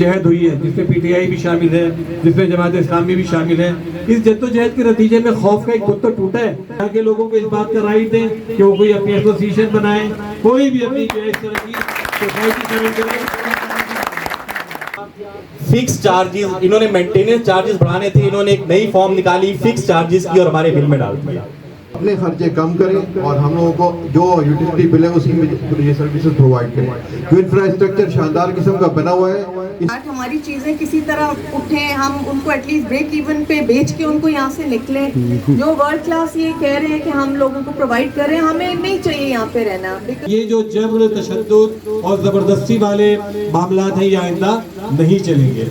جہد ہوئی ہے جس میں پی ٹی آئی بھی شامل ہے، جس میں جماعت اسلامی بھی شامل ہے. اس جدوجہد کے نتیجے میں خوف کا ایک بت تو ٹوٹا ہے. یہاں کے لوگوں کو اس بات کا رائٹ دیں کہ وہ کوئی اپنی ایسوسیشن بنائیں، کوئی بھی اپنی اس طرح کی سوسائٹی شامل کریں. فکس چارجز انہوں نے مینٹیننس چارجز بڑھانے تھے، انہوں نے ایک نئی فارم نکالی فکس چارجز کی اور ہمارے بل میں ڈال دیا. اپنے خرچے کم کریں اور ہم لوگوں کو جو یوٹیلیٹی بل ہے اسی میں یہ سروسز پرووائڈ کریں. جو انفراسٹرکچر شاندار قسم کا بنا ہوا ہے، ہماری چیزیں کسی طرح اٹھیں، ہم ان کو ایٹ لیسٹ بریک ایون پہ بیچ کے ان کو یہاں سے نکلیں. جو ورلڈ کلاس یہ کہہ رہے ہیں کہ ہم لوگوں کو پرووائڈ کر رہے ہیں، ہمیں نہیں چاہیے یہاں پہ رہنا. یہ جو جبر، تشدد اور زبردستی والے معاملات ہیں یہ آئندہ نہیں چلیں گے.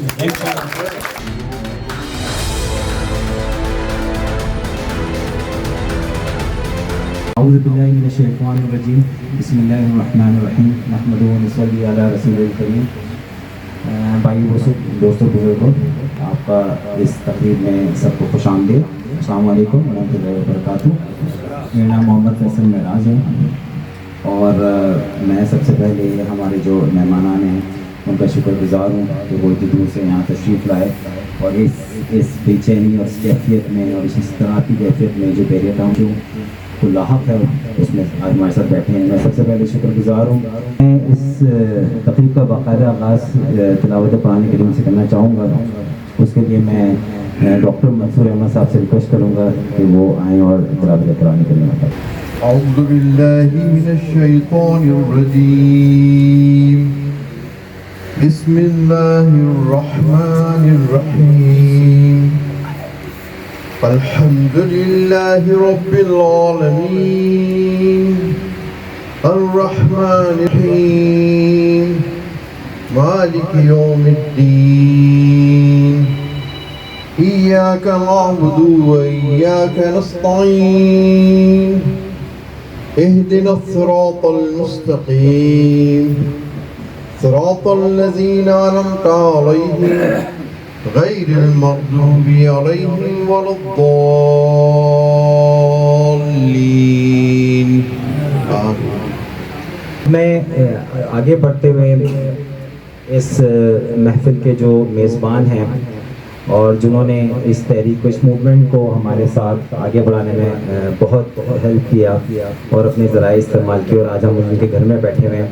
اعوذ باللہ من الشیطان الرجیم، بسم اللہ الرحمن الرحیم، نحمدہ و نصلی علی رسول الکریم. بھائی دوستوں بزرگوں، آپ کا اس تقریب میں سب کو خوش آمدید. السلام علیکم ورحمۃ اللہ وبرکاتہ. میرا نام محمد فیصل معراج ہے اور میں سب سے پہلے ہمارے جو مہمانان ہیں ان کا شکر گزار ہوں کہ وہ اتنی دور سے یہاں تشریف لائے اور اس بے چینی اور اس کیفیت میں اور اس طرح کی کیفیت میں جو بیریا ٹاؤن جو کو لاحق ہے اس میں آج ہمارے ساتھ بیٹھے ہیں. میں سب سے پہلے شکر گزار ہوں. میں اس تقریب کا باقاعدہ آغاز تلاوت قرآن کریم سے کرنا چاہوں گا. اس کے لیے میں ڈاکٹر منصور احمد صاحب سے ریکویسٹ کروں گا کہ وہ آئیں اور تلاوت قرآن کریم کریں. اعوذ باللہ من الشیطان الرجیم، بسم اللہ الرحمن الرحیم. الحمد للہ رب العالمین، الرحمن الرحیم، مالک یوم الدین، ایاک نعبد و ایاک نستعین، اہدنا الصراط المستقیم، صراط الذین انعمت علیہم غیر المغضوب علیہم ولا الضالین. میں آگے بڑھتے ہوئے اس محفل کے جو میزبان ہیں اور جنہوں نے اس تحریک کو، اس موومنٹ کو ہمارے ساتھ آگے بڑھانے میں بہت ہیلپ کیا اور اپنے ذرائع استعمال کیے، اور آج ہم ان کے گھر میں بیٹھے ہوئے ہیں.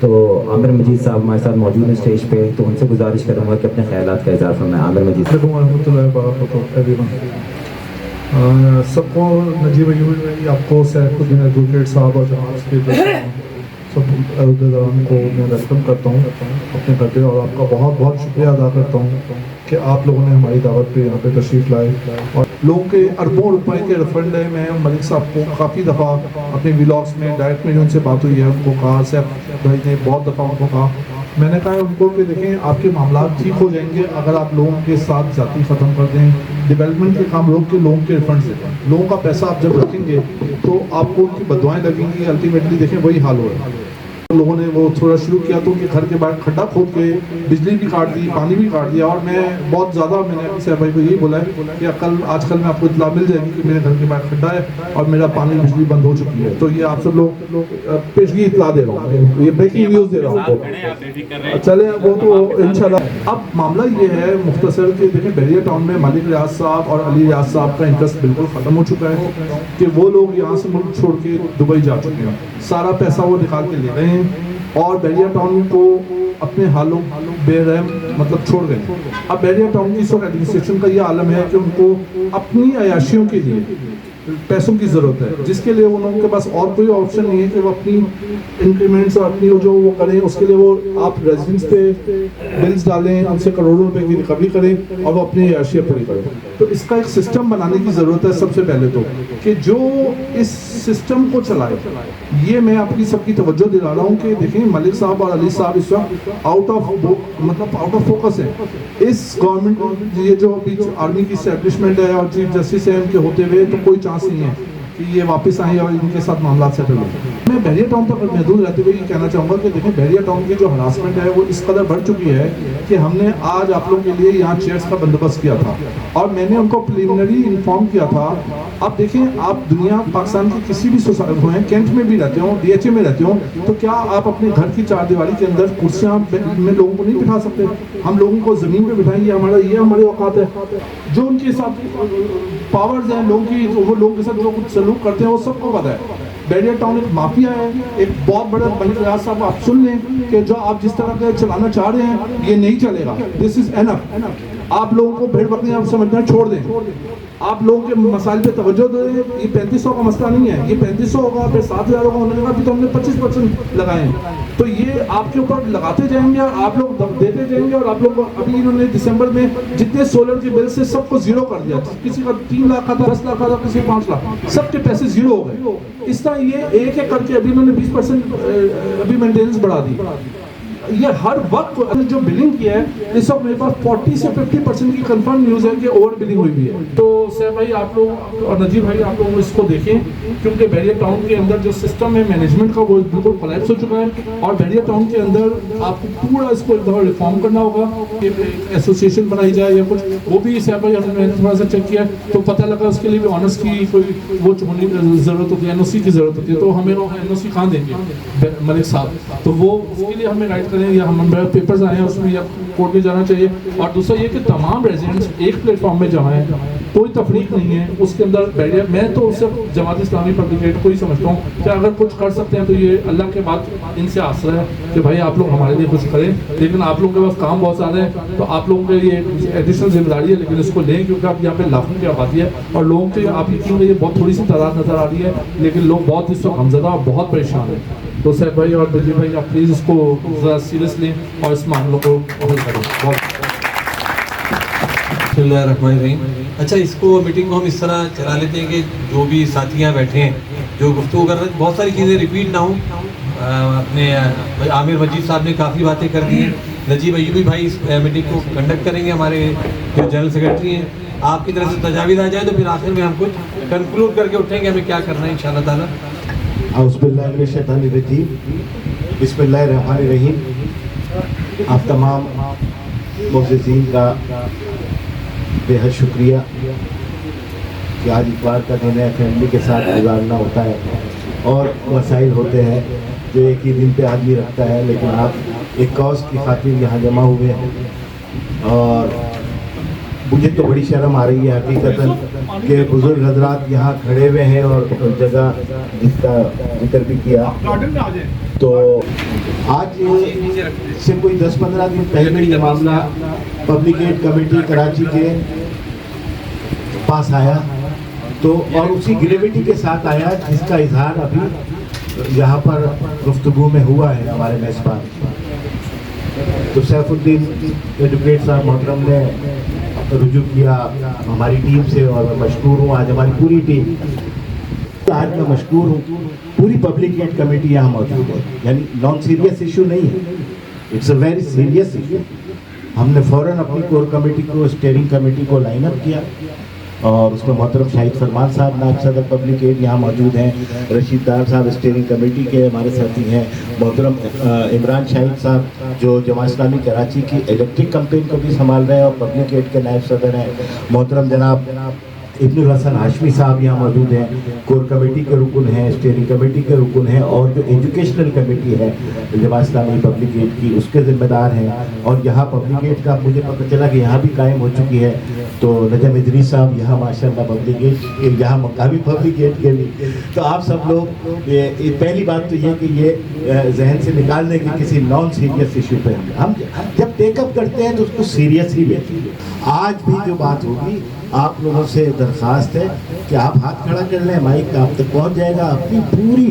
تو عامر مجید صاحب ہمارے ساتھ موجود ہیں اسٹیج پہ، تو ان سے گزارش کروں گا کہ اپنے خیالات کا اظہار فرمائیں. عامر مجید صاحب. السلام علیکم ورحمۃ اللہ وبرکاتہ. سب کو نجیب ایوبی، آپ کو سیف الدین ایڈوکیٹ صاحب اور جہاں کے سب عہدیداران کو میں ویلکم کرتا ہوں اپنے گھر پہ، اور آپ کا بہت بہت شکریہ ادا کرتا ہوں کہ آپ لوگوں نے ہماری دعوت پہ یہاں پہ تشریف لائے. اور لوگوں کے اربوں روپے کے ریفنڈ ہے. میں ملک صاحب کو کافی دفعہ اپنے ولاگس میں ڈائریکٹ میں ان سے بات ہوئی ہے، ان کو کہا، سیف بھائی نے بہت دفعہ ان کو کہا، میں نے کہا ان کو کہ دیکھیں آپ کے معاملات ٹھیک ہو جائیں گے اگر آپ لوگوں کے ساتھ جاتی ختم کر دیں. ڈیولپمنٹ کے کام روک کے لوگوں کے ریفنڈ دے دیں. لوگوں کا پیسہ آپ جب رکھیں گے تو آپ کو ان کی بددعائیں لگیں گی. الٹیمیٹلی دیکھیں وہی حال ہو رہا ہے. لوگوں نے وہ تھوڑا شروع کیا تو ان کے گھر کے باہر کھڈا کھود کے بجلی بھی کاٹ دی، پانی بھی کاٹ دیا. اور میں بہت زیادہ میں نے صاحب بھائی کو یہی بولا ہے کہ آج کل میں آپ کو اطلاع مل جائے گی کہ میرے گھر کے باہر کھڈا ہے اور میرا پانی بجلی بند ہو چکی ہے. تو یہ آپ سب لوگ پیشگی اطلاع دے رہا ہوں، یہ بریکنگ نیوز دے رہا ہوں. چلے وہ تو انشاءاللہ. اب معاملہ یہ ہے مختصر کہ دیکھیں بیریا ٹاؤن میں مالک ریاض صاحب اور علی ریاض صاحب کا انٹرسٹ بالکل ختم ہو چکا ہے کہ وہ لوگ یہاں سے ملک چھوڑ کے دبئی جا چکے ہیں. سارا پیسہ وہ نکال کے لے گئے ہیں اور بیریا ٹاؤن کو اپنے حالوں بے رحم مطلب چھوڑ گئے. اب بیریا ٹاؤن کی اس وقت ایڈمنسٹریشن کا یہ عالم ہے کہ ان کو اپنی عیاشیوں کے لیے پیسوں کی ضرورت ہے، جس کے لیے ان لوگوں کے پاس اور کوئی آپشن نہیں ہے کہ وہ اپنی انکریمنٹس اور اپنی جو وہ کریں. اس کے لیے وہ آپ ریزیڈنس پہ بلز ڈالیں، ان سے کروڑوں روپے کی ریکوری کریں اور وہ اپنی عیاشیاں پوری کریں. تو اس کا ایک سسٹم بنانے کی ضرورت ہے سب سے پہلے تو، کہ جو اس سسٹم کو چلائے. یہ میں آپ کی سب کی توجہ دلا رہا ہوں کہ دیکھیں ملک صاحب اور علی صاحب اس وقت آؤٹ آف فوکس ہے. اس گورنمنٹ یہ جو ابھی آرمی کی اسٹیبلشمنٹ ہے اور چیف جسٹس ہے ان کے ہوتے ہوئے تو کوئی چانس نہیں ہے कि ये वापस आएँ और इनके साथ मामला सेटल हो। मैं बहरिया टाउन तक महदूद रहते हुए ये कहना चाहूँगा कि देखिए बहरिया टाउन की जो हरासमेंट है वो इस कदर बढ़ चुकी है कि हमने आज आप लोगों के लिए यहाँ चेयर्स का बंदोबस्त किया था और मैंने उनको प्रिलिमिनरी इन्फॉर्म किया था। अब देखें, आप दुनिया पाकिस्तान के किसी भी सोसाइटी हैं, कैंट में भी रहते हो, DHA में रहते हो, तो क्या आप अपने घर की चारदीवारी के अंदर कुर्सियाँ में लोगों को नहीं बिठा सकते? हम लोगों को ज़मीन पे बिठाएंगे, ये हमारे औकात है। जो उनके साथ पावर्स हैं लोगों की, वो लोगों के साथ जो कुछ सलूक करते हैं वो सबको पता है। बहरिया टाउन एक माफिया है, एक बहुत बड़ा मलिक रियाज साहब आप सुन लें कि जो आप जिस तरह का चलाना चाह रहे हैं ये नहीं चलेगा। This is enough. आप लोगों को भेड़ बकरियां आप समझना छोड़ दें, आप लोगों के मसाइल पे तवज्जो दें। ये 3500 का मसला नहीं है, ये 3500 होगा, फिर 7000 होगा, उन्होंने कहा तो हमने 25% लगाए हैं। तो ये आपके ऊपर लगाते जाएंगे और आप लोग देते जाएंगे और आप लोग अभी इन्होंने दिसंबर में जितने सोलर के बिल से सबको जीरो कर दिया। किसी का 3 लाख का था, 10 लाख का था, किसी 5 लाख, सबके पैसे जीरो हो गए। इस तरह ये एक एक करके अभी इन्होंने 20% अभी मेंटेनेंस बढ़ा दी। ये हर वक्त जो बिलिंग किया है, इस वक्त मेरे पास 40 से 50% की कंफर्म न्यूज़ है कि ओवर बिलिंग हुई भी है। तो सैफ भाई आप लोग और नजीर भाई आप लोग इसको देखें, क्योंकि बहरिया टाउन के अंदर जो सिस्टम है मैनेजमेंट का वो बिल्कुल कोलैप्स हो चुका है और बहरिया टाउन के अंदर आपको पूरा इसको एक दफ़ा रिफॉर्म करना होगा। एसोसिएशन बनाई जाए या कुछ, वो भी सैफ भाई मैंने थोड़ा सा चेक किया तो पता लगा उसके लिए भी ऑनर्स की कोई वो होने की ज़रूरत होती है, NOC की ज़रूरत होती है। तो हमें NOC कहाँ देंगे मलिक साहब, तो वो उसके लिए हमें गाइड करें या हम पेपर्स आए हैं उसमें या कोर्ट में जाना चाहिए। और दूसरा ये कि तमाम रेजिडेंट्स एक प्लेटफॉर्म में जमा हैं, कोई तफरीक नहीं है उसके अंदर बैरियर। मैं तो उससे जमात इस्लामी पब्लिकेट को ही समझता हूँ कि अगर कुछ कर सकते हैं तो ये अल्लाह के बाद इनसे आसरा है कि भाई आप लोग हमारे लिए कुछ करें। लेकिन आप लोगों के पास काम बहुत ज़्यादा है तो आप लोगों के लिए एडिशनल जिम्मेदारी है, लेकिन इसको लें क्योंकि आप यहाँ पे लाखों की आबादी है और लोगों के आप यकीन करिए बहुत थोड़ी सी तादाद नज़र आ रही है, लेकिन लोग बहुत इस वक्त गमज़दा और बहुत परेशान हैं। तो सैफ भाई और नजीर भाई आप प्लीज़ इसको ज़रा सीरियस लें और इस मामलों को हल करें। बिस्मिल्लाहिर्रहमानिर्रहीम। अच्छा, इसको मीटिंग को हम इस तरह चला लेते हैं कि जो भी साथियाँ बैठे हैं जो गुफ्तगू कर रहे हैं, बहुत सारी चीज़ें रिपीट ना हो। अपने आमिर मजीद साहब ने काफ़ी बातें कर दी हैं, नजीब अयूबी भाई इस मीटिंग को कंडक्ट करेंगे, हमारे जो जनरल सेक्रेटरी हैं। आपकी तरफ से तजावीज़ आ जाए तो फिर आखिर में हम कुछ कंक्लूड करके उठेंगे हमें क्या करना है इंशाअल्लाह ताला। औज़ुबिल्लाहिमिनश्शैतानिर्रजीम, बिस्मिल्लाहिर्रहमानिर्रहीम। आप तमाम मुअज़्ज़िज़ीन का बेहद शुक्रिया कि आज इतवार का दिन है, फैमिली के साथ गुजारना होता है और मसाइल होते हैं जो एक ही दिन पे आदमी रखता है, लेकिन आप एक कॉज की खातिर यहाँ जमा हुए हैं। और मुझे तो बड़ी शर्म आ रही है हकीकतन कि बुजुर्ग हजरात यहाँ खड़े हुए हैं और जगह जिसका जिक्र भी किया। तो आज से कोई 10-15 दिन पहले ये मामला पब्लिक एड कमेटी कराची के पास आया, तो और उसी ग्रेविटी के साथ आया जिसका इजहार अभी यहाँ पर गुफ्तगू में हुआ है हमारे मेज़बान। तो सैफुद्दीन एडवोकेट साहब मोहतरम ने रुजू किया हमारी टीम से और मैं मशकूर हूँ। आज हमारी पूरी टीम, आज मैं मशकूर हूँ, पूरी पब्लिक एड कमेटी यहाँ मौजूद है। यानी नॉन सीरियस इशू नहीं है, it's a very serious issue. हमने फ़ौरन अपनी कोर कमेटी को, स्टीयरिंग कमेटी को लाइन अप किया और उसमें मोहतरम शाहिद फरमान साहब नायब सदर पब्लिक एड यहाँ मौजूद हैं, रशीद दार साहब स्टीयरिंग कमेटी के हमारे साथी हैं, मोहतरम इमरान शाहिद साहब जो जमात इस्लामी कराची की इलेक्ट्रिक कंपेन को भी संभाल रहे हैं और पब्लिक एड के नायब सदर हैं, मोहतरम जनाब इब्नुल हसन हाशमी साहब यहाँ मौजूद हैं, कोर कमेटी के रुकन हैं, स्टीयरिंग कमेटी के रुकन हैं और जो एजुकेशनल कमेटी है जमात इस्लामी पब्लिक एड की उसके ज़िम्मेदार हैं। और यहाँ पब्लिक एड का मुझे पता चला कि यहाँ भी कायम हो चुकी है, तो नजम इदरीस साहब यहाँ माशाअल्लाह पब्लिक एड, यहाँ मकामी पब्लिक एड के भी। तो आप सब लोग ये पहली बात तो ये कि ये जहन से निकाल दें कि किसी नॉन सीरियस इशू पे हम जब टेकअप करते हैं तो उसको सीरियस ही लेते हैं। आज भी जो बात होगी आप लोगों से दरख्वास्त है कि आप हाथ खड़ा कर लें, माइक आप तक पहुंच जाएगा, अपनी पूरी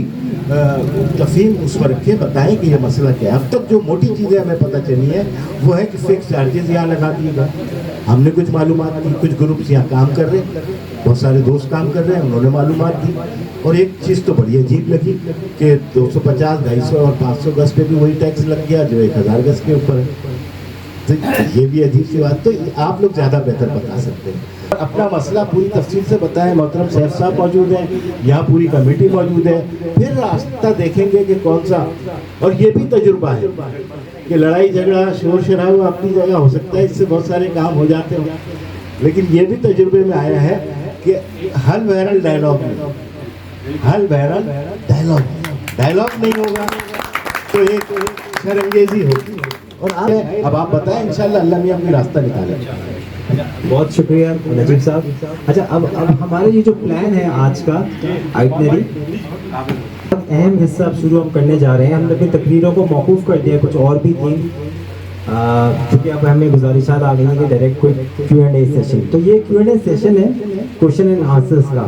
तफहीम उस पर रखें, बताएं कि ये मसला क्या है। अब तक जो मोटी चीज़ें हमें पता चली है वो है कि फिक्स चार्जेस यहाँ लगा दिए गए। हमने कुछ मालूमात की, कुछ ग्रुप्स यहाँ काम कर रहे हैं, बहुत सारे दोस्त काम कर रहे हैं, उन्होंने मालूमात दी। और एक चीज़ तो बड़ी अजीब लगी कि 250, 250 और 500 गज पे भी वही टैक्स लग गया जो 1000 गज के ऊपर है। तो ये भी अजीब सी बात, तो आप लोग ज़्यादा बेहतर बता सकते हैं। अपना मसला पूरी तफसील से बताएं। मोहतरम सैफ साहब मौजूद हैं, यहाँ पूरी कमेटी मौजूद है, फिर रास्ता देखेंगे कि कौन सा। और ये भी तजुर्बा है कि लड़ाई झगड़ा शोर शराबा अपनी जगह हो सकता है, इससे बहुत सारे काम हो जाते हैं, लेकिन ये भी तजुर्बे में आया है कि हल बहरल डायलॉग नहीं, हल बहरल डायलॉग नहीं होगा तो एक शर्मंगेजी होगी। और अब आप बताएं, इंशाल्लाह अल्लाह मियां अपनी रास्ता निकालेगा। बहुत शुक्रिया नजीब साहब। अच्छा, अब हमारा ये जो प्लान है आज का आइटनरी, अहम हिस्सा अब शुरू हम करने जा रहे हैं। हमने अपनी तकरीरों को मौकूफ़ कर दिया, कुछ और भी थी क्योंकि अब हमें गुजारिशात आ गई हैं कि डायरेक्ट कोई Q&A सेशन। तो ये Q&A सेशन है क्वेश्चन एंड आंसर्स का,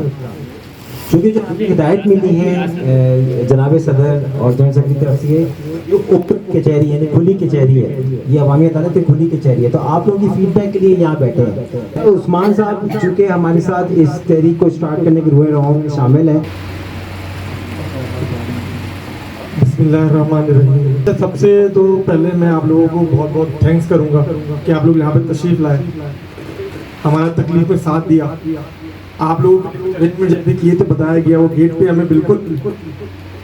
क्योंकि जो हिदायत मिली है जनाब सदर और जनरल सेक्रेटरी की तरफ से, जो ओपन कचहरी यानी खुली कचहरी है, ये अवामी अदालत की खुली कचहरी है, तो आप लोगों की फीडबैक के लिए यहाँ बैठे हैं। तो उस्मान साहब चूँकि हमारे साथ इस तहरीक को स्टार्ट करने के रूह रवां में शामिल हैं। बिस्मिल्लाहिर्रहमानिर्रहीम। सबसे तो पहले मैं आप लोगों को बहुत बहुत थैंक्स करूंगा कि आप लोग यहाँ पे तशरीफ़ लाए, हमारा तकलीफ में साथ दिया। आप लोग अरेंजमेंट जब भी किए थे बताया गया, वो गेट पे हमें बिल्कुल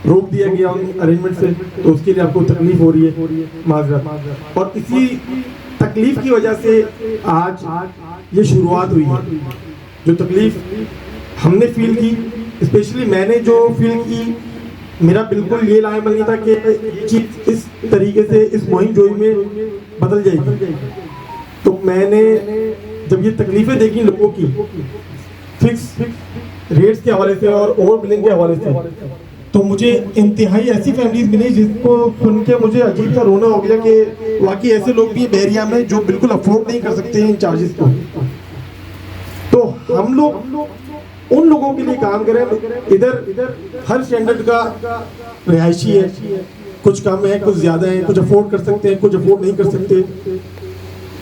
रोक दिया गया उन अरेंजमेंट से, तो उसके लिए आपको तकलीफ हो रही है, माजरत। और इसी तकलीफ की वजह से आज ये शुरुआत हुई है। जो तकलीफ हमने फील की, स्पेशली मैंने जो फील की, मेरा बिल्कुल ये लायमल नहीं था कि ये चीज़ इस तरीके से इस मुहिम जोई में बदल जाएगी। तो मैंने जब ये तकलीफें देखी लोगों की फिक्स रेट्स के हवाले से और ओवर बिलिंग के हवाले से, तो मुझे इंतहाई ऐसी फैमिलीज मिली जिसको सुन के मुझे अजीब सा रोना हो गया कि वाकई ऐसे लोग भी बहरिया में जो बिल्कुल अफोर्ड नहीं कर सकते हैं इन चार्जेस को। तो हम लोग उन लोगों के लिए काम करें। इधर हर स्टैंडर्ड का रिहायशी है, कुछ कम है, कुछ ज़्यादा है, कुछ अफोर्ड कर सकते हैं, कुछ अफोर्ड नहीं कर सकते।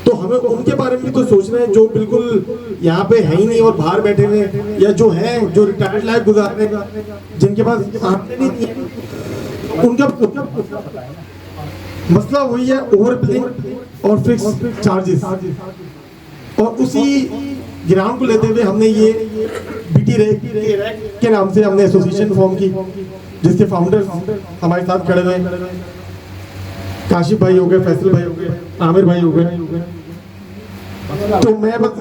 तो हमें उनके बारे में तो सोचना है जो बिल्कुल यहाँ पे है ही नहीं और बाहर बैठे हुए, या जो हैं जो रिटायर्ड लाइफ गुजारने का, जिनके पास आमदनी नहीं है, उनका मसला वही है ओवर बिलिंग और फिक्स चार्जेस। और उसी ग्राउंड को लेते हुए हमने ये बीटी रैक के नाम से हमने एसोसिएशन फॉर्म की, जिसके फाउंडर्स हमारे साथ खड़े हुए, काशिफ भाई हो गए, फैसल भाई हो गए, आमिर भाई हो गए। तो मैं बस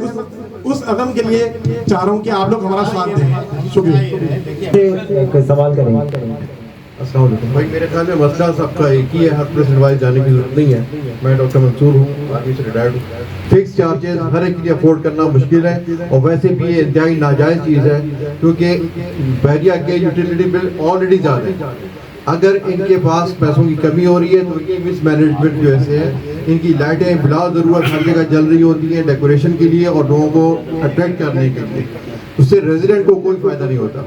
उस अदम के लिए चाह रहा हूँ कि आप लोग हमारा साथ दें। शुक्रिया। सवाल करेंगे। अस्सलाम वालेकुम भाई, मेरे ख्याल में मसला सबका एक ही है, हर प्रेस एडवाइस जाने की जरूरत नहीं है। मैं डॉक्टर मंसूर हूँ, आर्मी से रिटायर्ड हूँ। फिक्स चार्जेस हर एक के लिए अफोर्ड करना मुश्किल है, और वैसे भी ये इंतहाई नाजायज़ चीज़ है, क्योंकि बहरिया के यूटिलिटी बिल ऑलरेडी ज़्यादा है। अगर इनके पास पैसों की कमी हो रही है तो इनकी मिस मैनेजमेंट की वजह से है। इनकी लाइटें बिला ज़रूरत हर जगह जल रही होती हैं डेकोरेशन के लिए और लोगों को अट्रैक्ट करने के लिए, उससे रेजिडेंट को कोई फ़ायदा नहीं होता।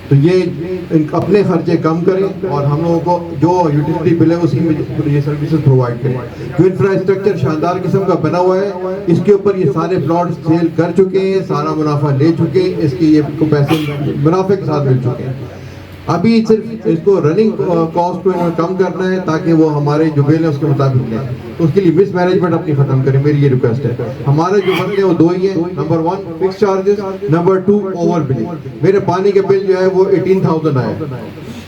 तो ये अपने खर्चे कम करें और हम लोगों को जो यूटिलिटी बिल है उसी में ये सर्विसेज प्रोवाइड करें। जो इंफ्रास्ट्रक्चर शानदार किस्म का बना हुआ है, इसके ऊपर ये सारे प्लॉट सेल कर चुके हैं, सारा मुनाफा ले चुके हैं, इसके ये को पैसे मुनाफे के साथ मिल चुके हैं। अभी सिर्फ इसको रनिंग कॉस्ट को कम करना है ताकि वो हमारे जो बिल है उसके मुताबिक लें। तो उसके लिए मिस मैनेजमेंट अपनी खत्म करें, मेरी ये रिक्वेस्ट है। हमारे जो मसले वो दो ही हैं, number 1 fix charges, number 2 over billing. मेरे पानी के बिल जो है वो 18,000 आया,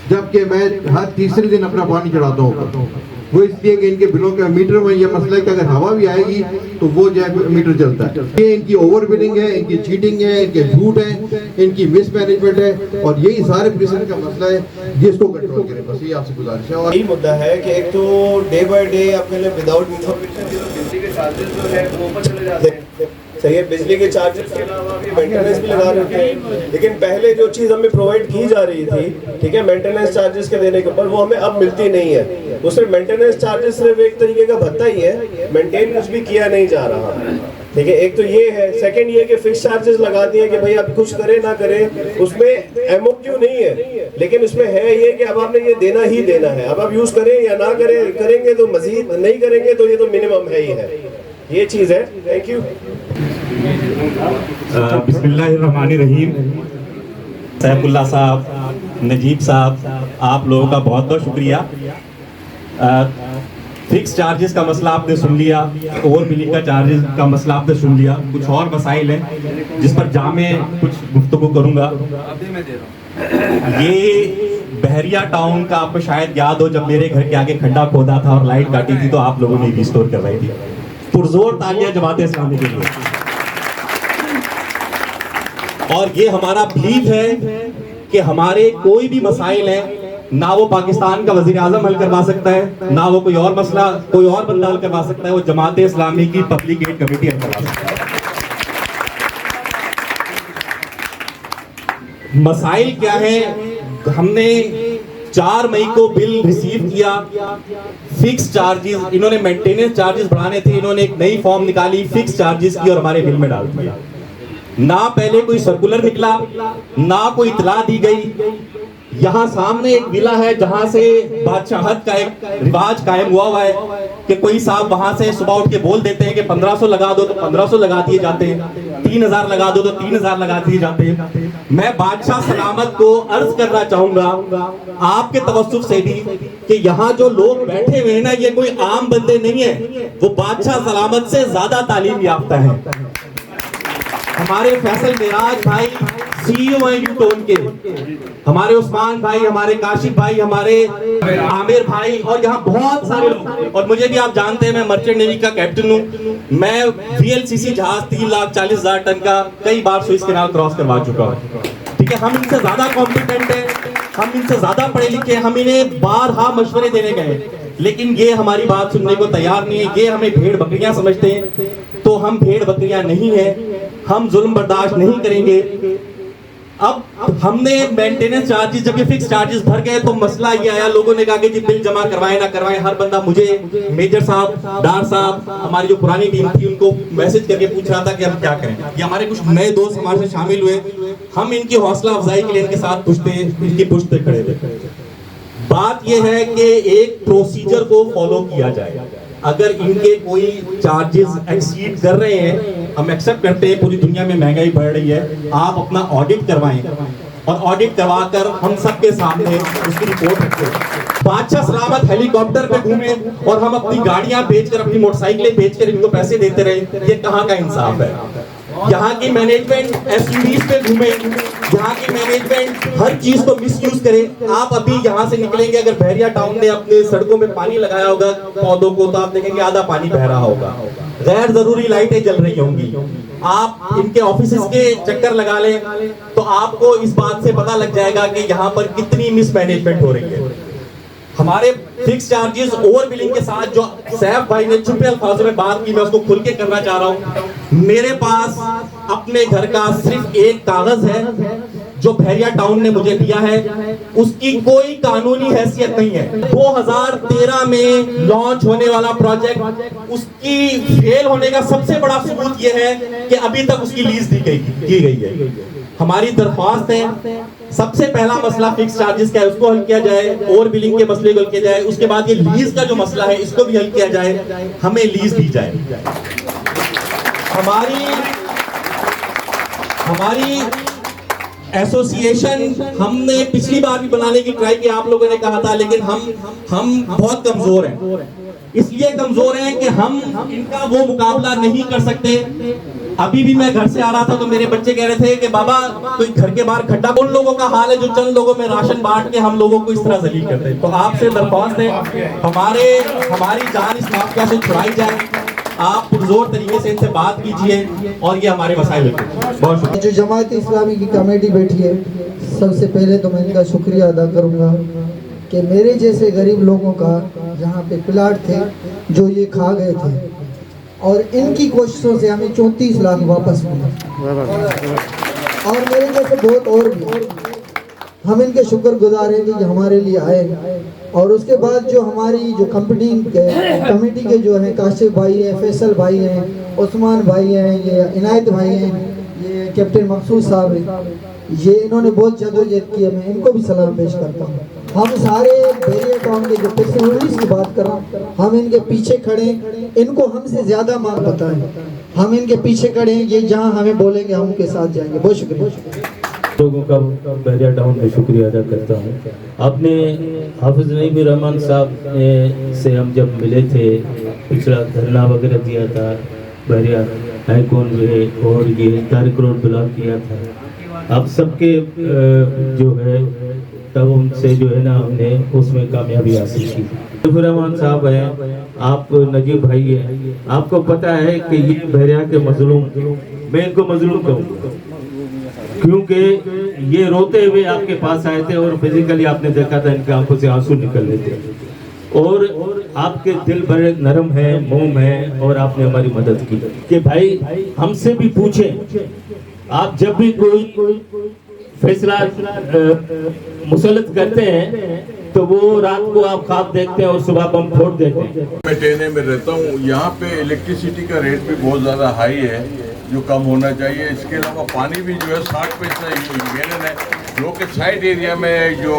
जबकि मैं हर तीसरे दिन अपना पानी चढ़ाता हूँ। वो इसलिए कि इनके बिलों के मीटर में ये मसला है कि अगर हवा भी आएगी तो वो जो है मीटर चलता है। ये इनकी ओवर बिलिंग है, इनकी चीटिंग है, इनके झूठ है, इनकी मिस मैनेजमेंट है, और यही सारे प्रेशर का मसला है, जिसको कंट्रोल करें। बस ये आपसे गुजारिश है। और यही मुद्दा है कि एक तो डे बाय डे अपने लिए विदाउट इंफॉर्मेशन बिजली के चार्जेस जो है वो ऊपर चले जाते हैं। सही है, बिजली के चार्जेस के अलावा भी मेंटेनेंस भी लगा रहे हैं, लेकिन पहले जो चीज़ हमें प्रोवाइड की जा रही थी, ठीक है, मेंटेनेंस चार्जेस के देने के ऊपर, वो हमें अब मिलती नहीं है। वो सिर्फ मेंटेनेंस चार्जेस सिर्फ एक तरीके का भत्ता ही है, मेंटेन कुछ भी किया नहीं जा रहा। ठीक है, एक तो ये है। सेकंड ये कि फिक्स चार्जेस लगा दिए कि भाई आप कुछ करें ना करें, उसमें एमओक्यू नहीं है, लेकिन उसमें है ये कि अब आपने ये देना ही देना है। अब आप यूज़ करें या ना करें, करेंगे तो मजीद, नहीं करेंगे तो ये तो मिनिमम है ही है। ये चीज़ है। Thank you. बिस्मिल्लाहिर्रहमानिर्रहीम। सैफुल्लाह साहब, नजीब साहब, आप लोगों का बहुत बहुत शुक्रिया। फिक्स चार्जेस का मसला आपने सुन लिया, ओवर बिलिंग का चार्जेस का मसला आपने सुन लिया, कुछ और मसाइल हैं जिस पर जामे कुछ गुफ्तगू करूंगा। ये बहरिया टाउन का आपको शायद याद हो, जब मेरे घर के आगे खड्डा खोदा था और लाइट काटी थी तो आप लोगों ने रिस्टोर करवाई थी। पुरजोर तालियां जमाते इस्लामी के लिए। और ये हमारा बिलीव है कि हमारे कोई भी मसाइल हैं, ना वो पाकिस्तान का वजीर आजम हल करवा सकता है, ना वो कोई और मसला कोई और बंदा हल करवा सकता है, वो जमात इस्लामी की पब्लिक एड कमेटी हल करवा सकता है। मसाइल क्या है? हमने 4 मई को बिल रिसीव किया, फिक्स चार्जेस, इन्होंने मेंटेनेंस चार्जेस बढ़ाने थे, इन्होंने एक नई फॉर्म निकाली, फिक्स चार्जेस की और हमारे बिल में डाल दिया। ना पहले कोई सर्कुलर निकला, ना कोई इतला दी गई। यहाँ सामने एक विला है जहां से बादशाहत का एक रिवाज कायम हुआ है कि कोई साहब वहां से सुबह उठ के बोल देते हैं कि 1500 लगा दो तो 1500 लगा दिए जाते हैं, 3000 लगा दो तो 3000 लगा दिए जाते हैं। मैं बादशाह सलामत को अर्ज करना चाहूंगा आपके तवज्जुह से भी कि यहाँ जो लोग बैठे हुए हैं ना, ये कोई आम बंदे नहीं है, वो बादशाह सलामत से ज्यादा तालीम याफ्ता है। हमारे फैसल मेराज भाई CEO हैं यूटोन के, हमारे उस्मान भाई, हमारे काशिफ भाई, हमारे आमिर भाई, और यहाँ बहुत सारे लोग। और मुझे भी आप जानते हैं, मैं मर्चेंट नेवी का कैप्टन हूँ, मैं VLCC जहाज 3,40,000 टन का कई बार सुइस कैनाल क्रॉस करवा चुका हूँ। ठीक है, हम इनसे ज्यादा कॉम्पिटेंट हैं, हम इनसे ज्यादा पढ़े लिखे हैं, हम इन्हें बारहा मशवरे देने गए, लेकिन ये हमारी बात सुनने को तैयार नहीं है। ये हमें भेड़ बकरियां समझते हैं, तो हम भेड़ बकरियां नहीं है, हम जुल्म बर्दाश्त नहीं करेंगे। अब हमने मेंटेनेंस चार्जेस, जब ये फिक्स चार्जेस भर गए तो मसला ये आया, लोगों ने कहा कि जी बिल जमा करवाए ना करवाए, हर बंदा मुझे, मेजर साहब, डार साहब, हमारी जो पुरानी टीम थी, उनको मैसेज करके पूछ रहा था कि हम क्या करें। ये हमारे कुछ नए दोस्त हमारे से शामिल हुए, हम इनकी हौसला अफजाई के लिए इनके साथ इनकी पुश्त पे खड़े थे। बात ये है कि एक प्रोसीजर को फॉलो किया जाए। अगर इनके कोई चार्जेस एक्सीड कर रहे हैं, हम एक्सेप्ट करते हैं, पूरी दुनिया में महंगाई बढ़ रही है, आप अपना ऑडिट करवाएं और ऑडिट करवाकर हम सबके सामने उसकी रिपोर्ट रखें। बादशाह सलामत हेलीकॉप्टर पे घूमे और हम अपनी गाड़ियां बेचकर, अपनी मोटरसाइकिलें बेचकर इनको पैसे देते रहे, ये कहाँ का इंसाफ है? यहाँ की मैनेजमेंट SUVs पे घूमे, यहाँ की मैनेजमेंट हर चीज को मिसयूज करे। आप अभी यहाँ से निकलेंगे, अगर बहरिया टाउन ने अपने सड़कों में पानी लगाया होगा पौधों को, तो आप देखेंगे आधा पानी बह रहा होगा, गैर जरूरी लाइटें जल रही होंगी। आप इनके ऑफिस के चक्कर लगा लें तो आपको इस बात से पता लग जाएगा कि यहाँ पर कितनी मिसमैनेजमेंट हो रही है। हमारे फिक्स चार्जेस ओवर बिलिंग के साथ जो सैफ भाई ने छुपे अल्फाजों में बात की, मैं उसको खुल के करना चाह रहा हूँ। मेरे पास अपने घर का सिर्फ एक कागज है जो बहरिया टाउन ने मुझे दिया है, उसकी कोई कानूनी हैसियत नहीं है। 2013 में लॉन्च होने वाला प्रोजेक्ट, उसकी फेल होने का सबसे बड़ा सबूत यह है कि अभी तक उसकी लीज की गई है। हमारी दरख्वास्त है, सबसे पहला मसला फिक्स चार्जेस का है, उसको हल किया जाए, ओवर बिलिंग के मसले को हल किया जाए, उसके बाद ये लीज का जो मसला है इसको भी हल किया जाए, हमें लीज दी जाए। हमारी एसोसिएशन हमने पिछली बार भी बनाने की ट्राई की, आप लोगों ने कहा था, लेकिन हम बहुत कमजोर हैं। इसलिए कमजोर हैं कि हम इनका वो मुकाबला नहीं कर सकते। अभी भी मैं घर से आ रहा था तो मेरे बच्चे कह रहे थे कि बाबा कोई घर के बाहर खड्डा, उन लोगों का हाल है जो चंद लोगों में राशन बांट के हम लोगों को इस तरह जलील करते हैं। तो आपसे दरख्वास्त है, हमारी जान इस माफिया से छुड़ाई जाए, आप पुरजोर तरीके से इनसे बात कीजिए और ये हमारे मसाइल होते। बहुत शुक्रिया। जो जमात इस्लामी की कमेटी बैठी है, सबसे पहले तो मैं इनका शुक्रिया अदा करूंगा कि मेरे जैसे गरीब लोगों का जहाँ पे प्लाट थे जो ये खा गए थे, और इनकी कोशिशों से हमें 34 लाख वापस मिले, और मेरे जैसे बहुत और भी। हम इनके शुक्रगुजार हैं कि हमारे लिए आए। और उसके बाद जो हमारी जो कमेटी के जो हैं, काशिफ भाई हैं, फैसल भाई हैं, उस्मान भाई हैं, ये इनायत भाई हैं, ये कैप्टन मकसूद साहब हैं, ये इन्होंने बहुत जदोजहद की है, मैं इनको भी सलाम पेश करता हूँ। हम सारे बहरिया टाउन के जो पर्सनलिटीज की बात कर रहा हूँ, हम इनके पीछे खड़े, इनको हमसे ज़्यादा मांग बताएं, हम इनके पीछे खड़े हैं, ये जहाँ हमें बोलेंगे हम उनके साथ जाएंगे। बहुत शुक्रिया। लोगों का बहरिया टाउन में शुक्रिया अदा करता हूँ। आपने हाफिज नईम रहमान साहब से हम जब मिले थे, पिछला धरना वगैरह दिया था बहरिया हाईकोर्ट में और ये तारिक रोड ब्लॉक किया था, आप सबके जो है तब उनसे जो है ना हमने उसमें कामयाबी हासिल की। नजीब रहमान साहब हैं, आप नजीब भाई हैं, आपको पता है कि ये बहरिया के मजलूम, मैं इनको मजलूम कहूँगा क्योंकि ये रोते हुए आपके पास आए थे और फिजिकली आपने देखा था इनके आंखों से आंसू निकल रहे थे और आपके दिल बड़े नरम है, मोम है और आपने हमारी मदद की कि भाई हमसे भी पूछें, आप जब भी कोई फैसला मुसल्लत करते हैं तो वो रात को आप ख्वाब देखते हैं और सुबह बम फोड़ देते हैं। मैं टेने में रहता हूँ, यहाँ पे इलेक्ट्रिसिटी का रेट भी बहुत ज़्यादा हाई है जो कम होना चाहिए। इसके अलावा पानी भी जो है 60 पैसा गैलन है। लोग के साइड एरिया में जो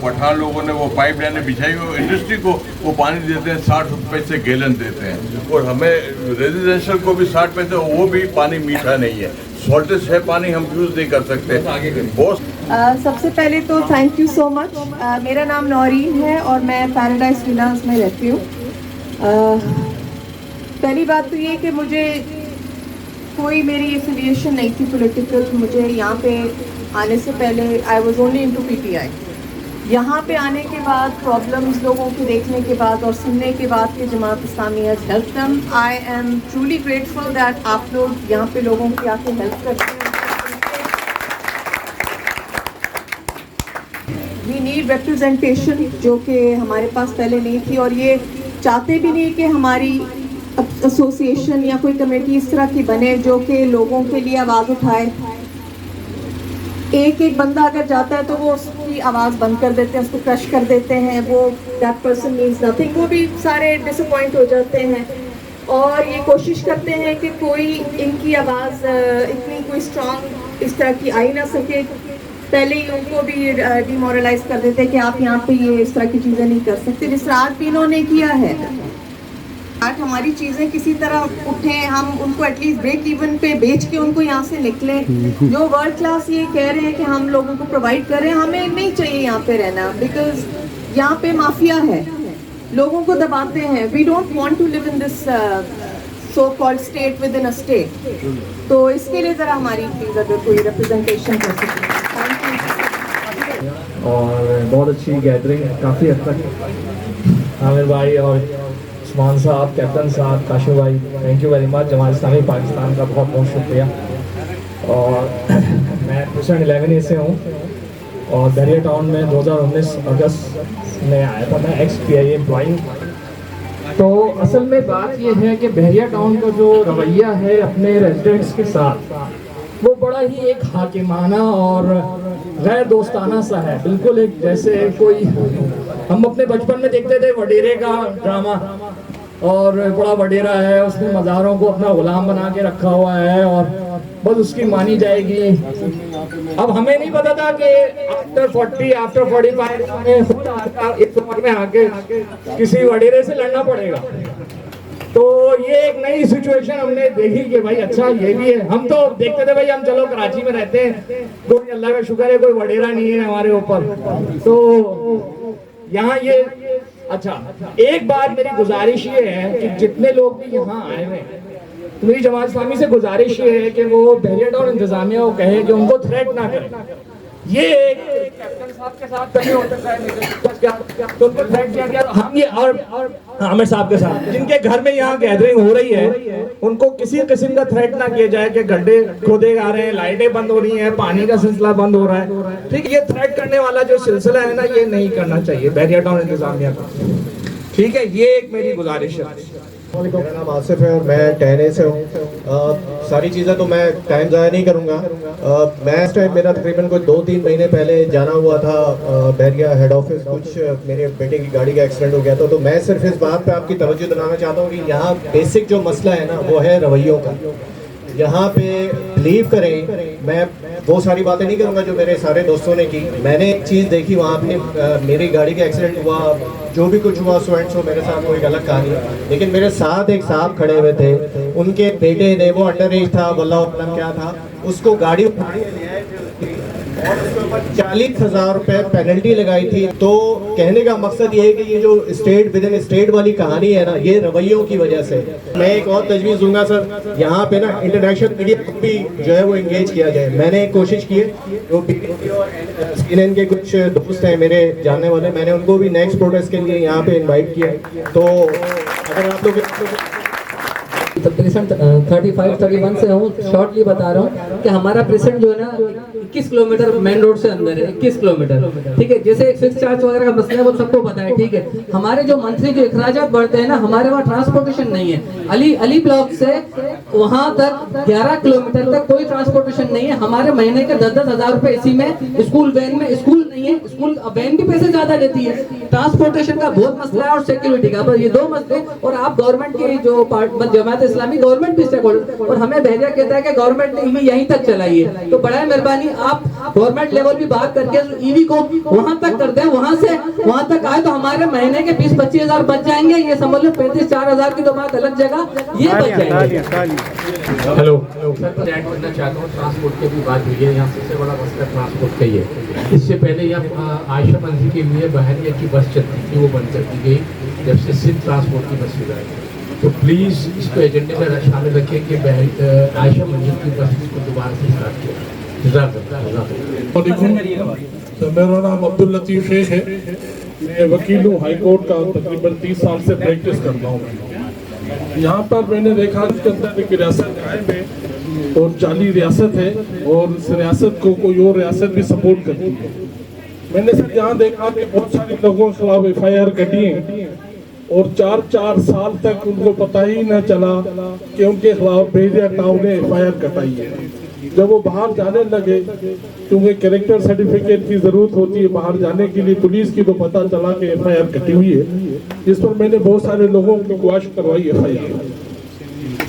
पठान लोगों ने वो पाइप लाइनें बिछाई हुई इंडस्ट्री को वो पानी देते हैं 60 पैसे गैलन देते हैं और हमें रेजिडेंशियल को भी 60 पैसे, वो भी पानी मीठा नहीं है, सॉल्टेज है पानी, हम यूज़ नहीं कर सकते। बहुत सबसे पहले तो थैंक यू सो मच। मेरा नाम नौरीन है और मैं पैराडाइज विलास में रहती हूँ। पहली बात तो ये कि मुझे कोई मेरी एफिलिएशन नहीं थी पॉलिटिकल। मुझे यहाँ पे आने से पहले I was only into PTI. यहाँ पे आने के बाद प्रॉब्लम्स लोगों के देखने के बाद और सुनने के बाद कि Jamaat Islami has help them. I am truly grateful that आप लोग यहाँ पे लोगों की आके हेल्प करते हैं। वी नीड रिप्रेजेंटेशन जो कि हमारे पास पहले नहीं थी और ये चाहते भी नहीं कि हमारी एसोसिएशन या कोई कमेटी इस तरह की बने जो कि लोगों के लिए आवाज़ उठाए। एक एक बंदा अगर जाता है तो वो उसकी आवाज़ बंद कर देते हैं, उसको क्रश कर देते हैं, वो दैट पर्सन मीन्स नथिंग, वो भी सारे डिसअपॉइंट हो जाते हैं और ये कोशिश करते हैं कि कोई इनकी आवाज़ इतनी कोई स्ट्रॉन्ग इस तरह की आई ना सके। पहले ही उनको भी डिमोरलाइज कर देते हैं कि आप यहाँ पे ये इस तरह की चीज़ें नहीं कर सकते, जिस तरह आज भी इन्होंने किया है। आज हमारी चीज़ें किसी तरह उठें, हम उनको एटलीस्ट ब्रेक इवन पे बेच के उनको यहाँ से निकलें। जो वर्ल्ड क्लास ये कह रहे हैं कि हम लोगों को प्रोवाइड कर रहे हैं, हमें नहीं चाहिए यहाँ पे रहना, बिकॉज यहाँ पे माफिया है, लोगों को दबाते हैं। We don't want to live in this so called state within a state. तो इसके लिए ज़रा हमारी प्लीज़ अगर कोई रिप्रेजेंटेशन कर सके। और बहुत अच्छी गैदरिंग काफ़ी हद तक। आमिर भाई और उस्मान साहब, कैप्टन साहब, काशिफ भाई, thank you very much. Jamaat Islami Pakistan का बहुत बहुत शुक्रिया। और मैं 2011 से हूँ और बहरिया टाउन में 2019 अगस्त में आया था। मैं एक्स PIA एम्प्लॉई। तो असल में बात यह है कि बहरिया टाउन का जो रवैया है अपने रेजिडेंट्स के साथ, वो बड़ा ही एक हाकिमाना और गैर दोस्ताना सा है। बिल्कुल एक जैसे कोई हम अपने बचपन में देखते थे वडेरे का ड्रामा, और बड़ा वडेरा है, उसने मज़ारों को अपना गुलाम बना के रखा हुआ है और बस उसकी मानी जाएगी। अब हमें नहीं पता था कि आफ्टर 40 आफ्टर 45 हमें खुद इस उम्र में आके किसी वडेरे से लड़ना पड़ेगा। तो ये एक नई सिचुएशन हमने देखी कि भाई अच्छा ये भी है। हम तो देखते थे भाई हम चलो कराची में रहते हैं, कोई अल्लाह का शुक्र है कोई वडेरा नहीं है हमारे ऊपर। तो यहाँ ये अच्छा, एक बात मेरी गुजारिश ये है कि जितने लोग भी यहाँ आए हुए हैं, तो मेरी जमात इस्लामी से गुजारिश ये है कि वो बहरिया टाउन इंतजामिया को कहे कि उनको थ्रेट ना करें। ये एक कैप्टन साहब के साथ कभी होता है तो उनको थ्रेट किया गया। हम ये और आमिर साहब के साथ जिनके घर में यहाँ गैदरिंग हो रही है, उनको किसी किस्म का थ्रेट ना किया जाए कि गड्ढे खोदे जा रहे हैं, लाइटें बंद हो रही हैं, पानी का सिलसिला बंद हो रहा है। ठीक है, ये थ्रेट करने वाला जो सिलसिला है ना, ये नहीं करना चाहिए बहरिया टाउन इंतजामिया का। ठीक है, ये एक मेरी गुजारिश है। मेरा नाम आसिफ है और मैं 10A से हूँ। सारी चीज़ें तो मैं टाइम ज़ाया नहीं करूँगा। मैं इस टाइम मेरा तकरीबन कोई 2-3 महीने पहले जाना हुआ था बहरिया हेड ऑफिस। कुछ मेरे बेटे की गाड़ी का एक्सीडेंट हो गया था। तो मैं सिर्फ इस बात पे आपकी तवज्जो दिलाना चाहता हूँ कि यहाँ बेसिक जो मसला है ना, वो है रवैयों का। यहाँ पे बिलीव करें, मैं वो सारी बातें नहीं करूँगा जो मेरे सारे दोस्तों ने की। मैंने एक चीज़ देखी वहाँ पे, मेरी गाड़ी का एक्सीडेंट हुआ, जो भी कुछ हुआ सो एंड सो मेरे साथ कोई अलग कहानी है। लेकिन मेरे साथ एक साहब खड़े हुए थे, उनके बेटे ने, वो अंडर एज था, वल्लाह आलम क्या था, उसको गाड़ी उठाने اور اس کے اوپر 40,000 روپے پینلٹی لگائی تھی. تو کہنے کا مقصد یہ ہے کہ یہ جو اسٹیٹ ود ان اسٹیٹ والی کہانی ہے نا, یہ رویوں کی وجہ سے. میں ایک اور تجویز دوں گا سر, یہاں پہ نا انٹرنیشنل میڈیا کو بھی جو ہے وہ انگیج کیا جائے. میں نے کوشش کی ہے, جو BBC اور CNN کے کچھ دوست ہیں میرے جاننے والے, میں نے ان کو بھی نیکسٹ پروٹیسٹ کے لیے یہاں پہ انوائٹ کیا ہے. تو اگر آپ لوگ پریسنٹ 35-31 سے ہوں, شارٹلی بتا رہا ہوں کہ ہمارا پریسنٹ جو ہے نا 21 کلومیٹر مین روڈ سے اندر ہے, 21 کلومیٹر, ٹھیک ہے. جیسے ایک فکس چارج وغیرہ کا مسئلہ ہے وہ سب کو پتا ہے, ٹھیک ہے. ہمارے جو منتھلی جو اخراجات بڑھتے ہیں نا, ہمارے وہاں ٹرانسپورٹیشن نہیں ہے. علی بلاک سے وہاں تک 11 کلومیٹر تک کوئی ٹرانسپورٹیشن نہیں ہے. ہمارے مہینے کے 10-10 ہزار روپے اسی میں, اسکول وین میں, اسکول نہیں ہے, اسکول وین بھی پیسے زیادہ لیتی ہے. ٹرانسپورٹیشن کا بہت مسئلہ ہے اور سیکیورٹی کا, بس یہ دو مسئلے. اور آپ گورنمنٹ کی جو جماعت اسلامی گورنمنٹ بھی اسٹیک ہولڈر, اور ہمیں بہریا کہتا ہے کہ گورنمنٹ نے ای وی یہیں تک چلائی ہے, تو بڑا مہربانی آپ گورنمنٹ لیول بھی بات کر کے ای وی کو وہاں تک کر دیں, وہاں سے وہاں تک آئے تو ہمارے مہینے کے 20-25 ہزار بچ جائیں گے. یہ سمجھ لو 35-4 ہزار کی تو بات الگ جگہ, یہ بچ جائیں گے. ہیلو سر, پر ایڈ کرنا چاہتا ہوں, ٹرانسپورٹ کی بھی بات ہوئی ہے. یہاں سب سے بڑا مسئلہ ٹرانسپورٹ کا ہی ہے. اس سے پہلے یہاں عائشہ منزل کے لیے بحریہ کی بس چلتی تھی, وہ بند کر دی گئی جب سے سندھ ٹرانسپورٹ کی بس چلائی. تو پلیز اس کو ایجنڈے میں شامل رکھیں کہ عائشہ منزل کی بس اس کو دوبارہ سے اسٹارٹ کیا. میرا نام عبد اللطیف شیخ ہے, میں وکیل ہوں ہائی کورٹ کا, تقریباً 30 سال سے پریکٹس کرتا ہوں. یہاں پر میں نے دیکھا اس کے اندر ایک ریاست قائم ہے اور جعلی ریاست ہے, اور اس ریاست کو کوئی اور ریاست بھی سپورٹ کرتی ہے. میں نے سر یہاں دیکھا کہ بہت سارے لوگوں کے خلاف FIR کٹی ہیں, اور 4 سال تک ان کو پتہ ہی نہ چلا کہ ان کے خلاف بحیرہ ٹاؤن نے FIR کٹائی ہے. جب وہ باہر جانے لگے, کیونکہ کریکٹر سرٹیفکیٹ کی ضرورت ہوتی ہے باہر جانے کے لیے پولیس کی, تو پتہ چلا کہ FIR کٹی ہوئی ہے. اس پر میں نے بہت سارے لوگوں کو گواش کروائی FIR.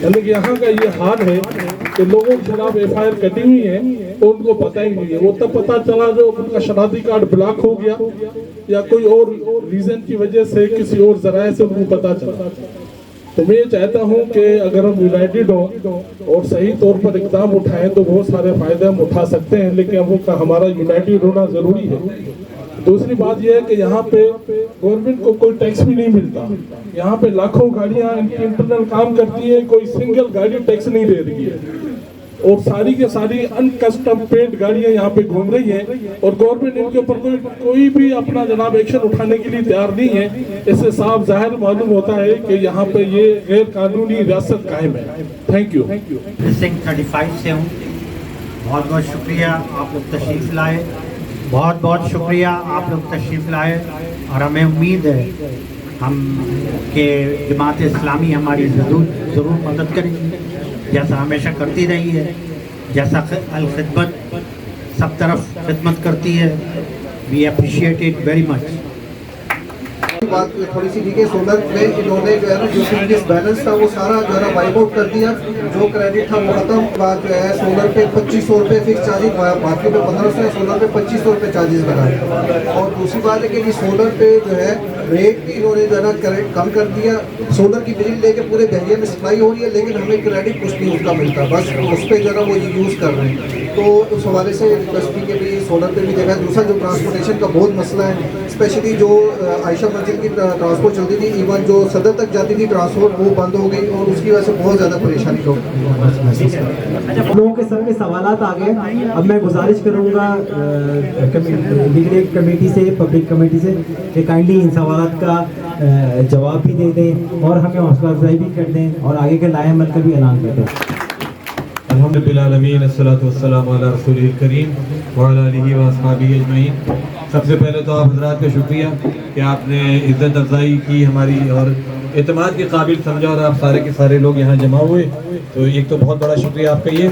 یعنی کہ یہاں کا یہ حال ہے کہ لوگوں کے خلاف FIR کٹی ہوئی ہے اور ان کو پتہ ہی نہیں ہے. وہ تب پتہ چلا جو ان کا شناختی کارڈ بلاک ہو گیا یا کوئی اور ریزن کی وجہ سے کسی اور ذرائع سے ان کو پتہ چلا. تو میں یہ چاہتا ہوں کہ اگر ہم یونائٹڈ ہوں اور صحیح طور پر اقدام اٹھائیں تو بہت سارے فائدے ہم اٹھا سکتے ہیں, لیکن ہمارا یونائٹڈ ہونا ضروری ہے. دوسری بات یہ ہے کہ یہاں پہ گورنمنٹ کو کوئی ٹیکس بھی نہیں ملتا. یہاں پہ لاکھوں گاڑیاں ان کی انٹرنل کام کرتی ہیں, کوئی سنگل گاڑی ٹیکس نہیں دے رہی ہے, اور ساری کے ساری ان کسٹم پیڈ گاڑیاں یہاں پہ گھوم رہی ہیں, اور گورنمنٹ ان کے اوپر کوئی بھی اپنا جناب ایکشن اٹھانے کے لیے تیار نہیں ہے. اس سے صاف ظاہر معلوم ہوتا ہے کہ یہاں پہ یہ غیر قانونی ریاست قائم ہے. Thank you. ڈسٹرکٹ 35 سے ہوں. بہت بہت شکریہ آپ لوگ تشریف لائے, بہت بہت شکریہ آپ لوگ تشریف لائے, اور ہمیں امید ہے ہم کہ جماعت اسلامی ہماری ضرور مدد کرے گی, جیسا ہمیشہ کرتی رہی ہے, جیسا الخدمت سب طرف خدمت کرتی ہے. We appreciate it very much. بات تھوڑی سی ٹھیک ہے, سولر میں انہوں نے جو ہے نا جو پریویس بیلنس تھا وہ سارا جو ہے نا وائپ آؤٹ کر دیا, جو کریڈٹ تھا وہ ختم. بات جو ہے سولر پہ 2500 روپے فکس چارجز, باقی پہ 1500 ہے, سولر پہ 2500 روپے چارجز لگائے. اور دوسری بات ہے کہ سولر پہ جو ہے ریٹ بھی انہوں نے جو ہے نا کریڈٹ کم کر دیا. سولر کی بجلی لے کے پورے بحریہ میں سپلائی ہو رہی ہے, لیکن ہمیں کریڈٹ کچھ نہیں اس کا ملتا, بس اس پہ جو ہے نا وہ یوز کر رہے ہیں. تو اس حوالے سے ریکویسٹ کی کہ بھی سولر پہ بھی دیکھا ہے. دوسرا جو ٹرانسپورٹیشن کا بہت مسئلہ ہے, اسپیشلی جو عائشہ منزل کی ٹرانسپورٹ چلتی تھی, ایون جو صدر تک جاتی تھی ٹرانسپورٹ وہ بند ہو گئی, اور اس کی وجہ سے بہت زیادہ پریشانی لوگوں کے سب کے سوالات آ گئے. اب میں گزارش کروں گا ڈگری کمیٹی سے, پبلک کمیٹی سے, کہ کائنڈلی ان سوالات کا جواب بھی دے دیں اور ہمیں حوصلہ افزائی بھی کر دیں اور آگے کے لائحہ عمل کا بھی اعلان کر دیں. الحمد للہ العالمین, الصلاۃ والسلام علی رسول الکریم وعلی آلہ واصحابہ اجمعین. سب سے پہلے تو آپ حضرات کا شکریہ کہ آپ نے عزت افزائی کی ہماری اور اعتماد کے قابل سمجھا, اور آپ سارے کے سارے لوگ یہاں جمع ہوئے, تو ایک تو بہت بڑا شکریہ آپ کا یہ.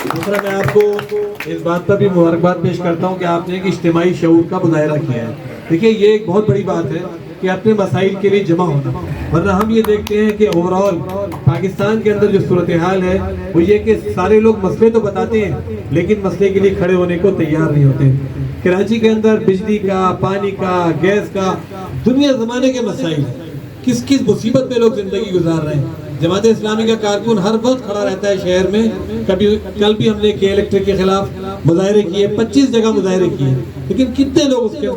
دوسرا میں آپ کو اس بات پر بھی مبارکباد پیش کرتا ہوں کہ آپ نے ایک اجتماعی شعور کا مظاہرہ کیا ہے. دیکھیے یہ ایک بہت بڑی بات ہے کہ اپنے مسائل کے لیے جمع ہونا, ورنہ ہم یہ دیکھتے ہیں کہ اوورال پاکستان کے اندر جو صورتحال ہے وہ یہ کہ سارے لوگ مسئلے تو بتاتے ہیں لیکن مسئلے کے لیے کھڑے ہونے کو تیار نہیں ہوتے. کراچی کے اندر بجلی کا, پانی کا, گیس کا, دنیا زمانے کے مسائل, کس کس مصیبت میں لوگ زندگی گزار رہے ہیں. जमात इस्लामी का कारकुन हर वक्त खड़ा रहता है शहर में। कल भी हमने के इलेक्ट्रिक के खिलाफ मुजाहरे किए, 25 जगह मुजाहरे किए, लेकिन कितने लोग उसके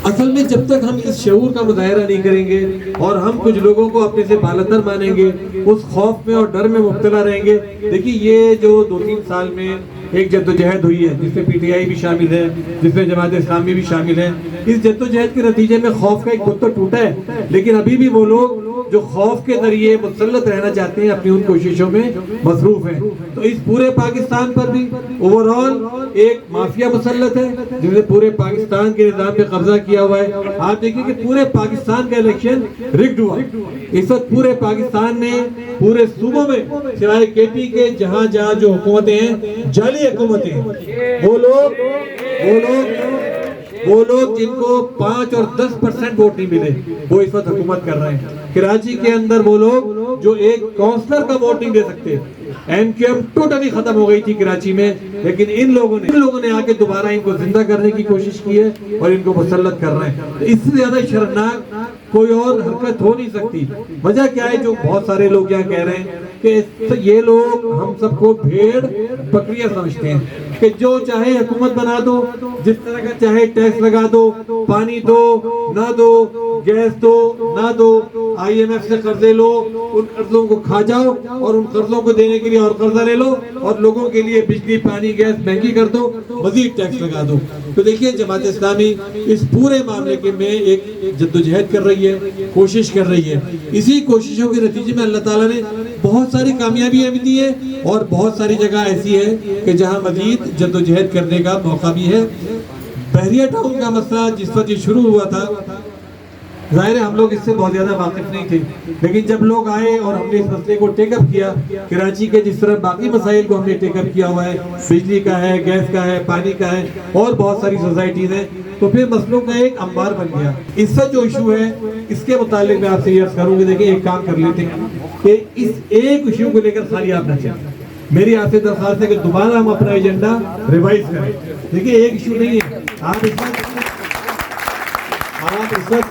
असल में जब तक हम इस शऊर का मुजाहरा नहीं करेंगे और हम कुछ लोगों को अपने से बालंदर मानेंगे, उस खौफ में और डर में मुब्तला रहेंगे। देखिए ये जो 2-3 साल में एक जद्दोजहद हुई है जिसमें पीटीआई भी शामिल है, जिसमें जमात इस्लामी भी शामिल है, इस जद्दोजहद के नतीजे में खौफ का एक बुत तो टूटा है, लेकिन अभी भी वो लोग जो खौफ के जरिए मुसल्लत रहना चाहते हैं अपनी उन कोशिशों में मसरूफ हैं। तो इस पूरे पाकिस्तान पर भी ओवरऑल एक माफिया मुसल्लत है जिसने पूरे पाकिस्तान के निज़ाम पे कब्जा किया हुआ है। आप देखिए कि पूरे पाकिस्तान का इलेक्शन रिग्ड हुआ। इस वक्त पूरे पाकिस्तान में पूरे सूबों में सिवाय केपी के जहाँ जहाँ जो हुकूमतें हैं, जाली हुकूमतें हैं, वो लोग जिनको 5 और 10% वोट नहीं मिले वो इस वक्त हुकूमत कर रहे हैं। कराची के अंदर वो लोग जो एक काउंसलर का वोट नहीं दे सकते, एमक्यूएम टोटली खत्म हो गई थी कराची में, लेकिन इन लोगों ने आके दोबारा इनको जिंदा करने की कोशिश की है और इनको मुसल्लत कर रहे हैं। तो इससे ज्यादा शर्मनाक कोई और हरकत हो नहीं सकती। वजह क्या है, जो बहुत सारे लोग यहाँ कह रहे हैं कि ये लोग हम सबको भेड़ बकरियां समझते हैं कि जो चाहे हुकूमत बना दो, जिस तरह का चाहे टैक्स लगा दो, पानी दो ना दो, गैस दो ना दो, IMF से कर्जे लो, उन कर्जों को खा जाओ और उन कर्जों को देने के लिए और कर्जा ले लो और लोगों के लिए बिजली पानी गैस महंगी कर दो, मजीद टैक्स लगा दो। तो देखिए जमात इस्लामी इस पूरे मामले के में एक जद्दोजहद कर रही है, कोशिश कर रही है। इसी कोशिशों के नतीजे में अल्लाह ताला ने बहुत सारी कामयाबियां भी दी है और बहुत सारी जगह ऐसी है कि जहां मजीद जद्दोजहद करने का मौका भी है। बहरिया टाउन का मसला जिस वक्त ये शुरू हुआ था, जाहिर है हम लोग इससे बहुत ज्यादा वाकिफ नहीं थे, लेकिन जब लोग आए और हमने इस मसले को टेकअप किया, कराची के जिस तरह बाकी मसाइल को हमने टेकअप किया हुआ है, बिजली का है, गैस का है, पानी का है और बहुत सारी सोसाइटीज हैं, तो फिर मसलों का एक अंबार बन गया। इससे जो इशू है इसके मुतालिक मैं आपसे ये अर्ज करूंगी, देखिए एक काम कर लेते हैं कि इस एक इशू को लेकर खाली आप न चलें। मेरी आपसे दरख्वास्त है कि दोबारा हम अपना एजेंडा रिवाइज करें। देखिए एक इशू नहीं है, आप इस वक्त